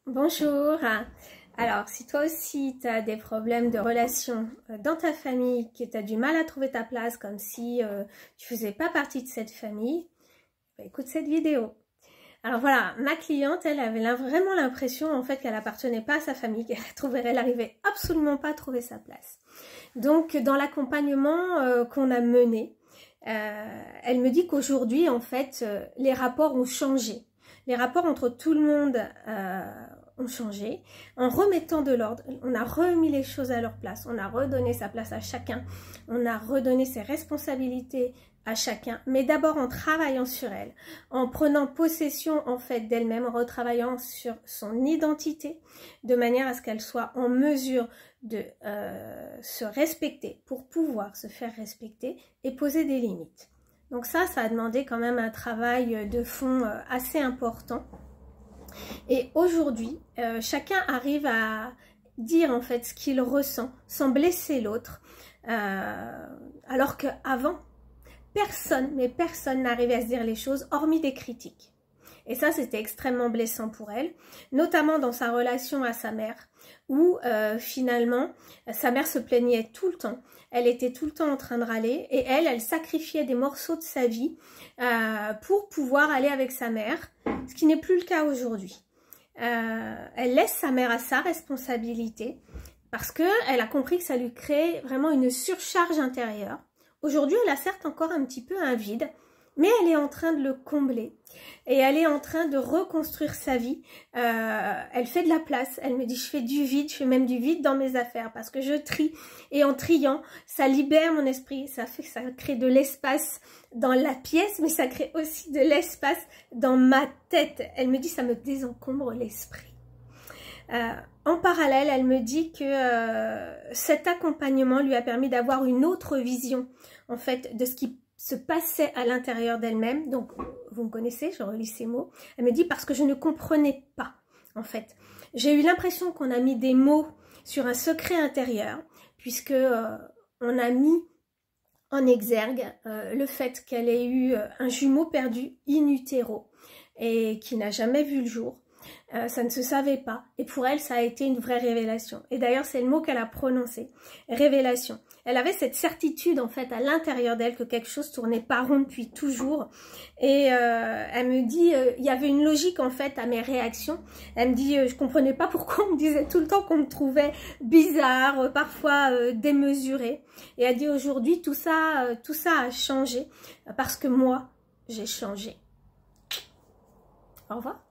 Bonjour. Alors, si toi aussi tu as des problèmes de relations dans ta famille, que tu as du mal à trouver ta place, comme si tu faisais pas partie de cette famille, bah, écoute cette vidéo. Alors voilà, ma cliente, elle avait vraiment l'impression en fait qu'elle appartenait pas à sa famille, qu'elle n'arrivait absolument pas à trouver sa place. Donc dans l'accompagnement qu'on a mené, elle me dit qu'aujourd'hui en fait les rapports ont changé. Les rapports entre tout le monde ont changé. En remettant de l'ordre, on a remis les choses à leur place, on a redonné sa place à chacun, on a redonné ses responsabilités à chacun, mais d'abord en travaillant sur elle, en prenant possession en fait d'elle-même, en retravaillant sur son identité, de manière à ce qu'elle soit en mesure de se respecter pour pouvoir se faire respecter et poser des limites. Donc ça a demandé quand même un travail de fond assez important. Et aujourd'hui, chacun arrive à dire en fait ce qu'il ressent sans blesser l'autre, alors qu'avant, personne n'arrivait à se dire les choses hormis des critiques. Et ça, c'était extrêmement blessant pour elle, notamment dans sa relation à sa mère, où finalement, sa mère se plaignait tout le temps. Elle était tout le temps en train de râler et elle sacrifiait des morceaux de sa vie pour pouvoir aller avec sa mère, ce qui n'est plus le cas aujourd'hui. Elle laisse sa mère à sa responsabilité parce qu'elle a compris que ça lui crée vraiment une surcharge intérieure. Aujourd'hui, elle a certes encore un petit peu un vide, mais elle est en train de le combler et elle est en train de reconstruire sa vie. Elle fait de la place, elle me dit je fais du vide, je fais même du vide dans mes affaires parce que je trie et en triant, ça libère mon esprit, ça crée de l'espace dans la pièce, mais ça crée aussi de l'espace dans ma tête. Elle me dit ça me désencombre l'esprit. En parallèle, elle me dit que cet accompagnement lui a permis d'avoir une autre vision en fait de ce qui se passait à l'intérieur d'elle-même. Donc vous me connaissez, je relis ces mots. Elle me dit parce que je ne comprenais pas en fait. J'ai eu l'impression qu'on a mis des mots sur un secret intérieur puisque on a mis en exergue le fait qu'elle ait eu un jumeau perdu in utero et qui n'a jamais vu le jour. Ça ne se savait pas et pour elle ça a été une vraie révélation et d'ailleurs c'est le mot qu'elle a prononcé, révélation. Elle avait cette certitude en fait à l'intérieur d'elle que quelque chose tournait pas rond depuis toujours et elle me dit il y avait une logique en fait à mes réactions. Elle me dit je comprenais pas pourquoi on me disait tout le temps qu'on me trouvait bizarre, parfois démesurée, et elle dit aujourd'hui tout ça a changé parce que moi j'ai changé. Au revoir.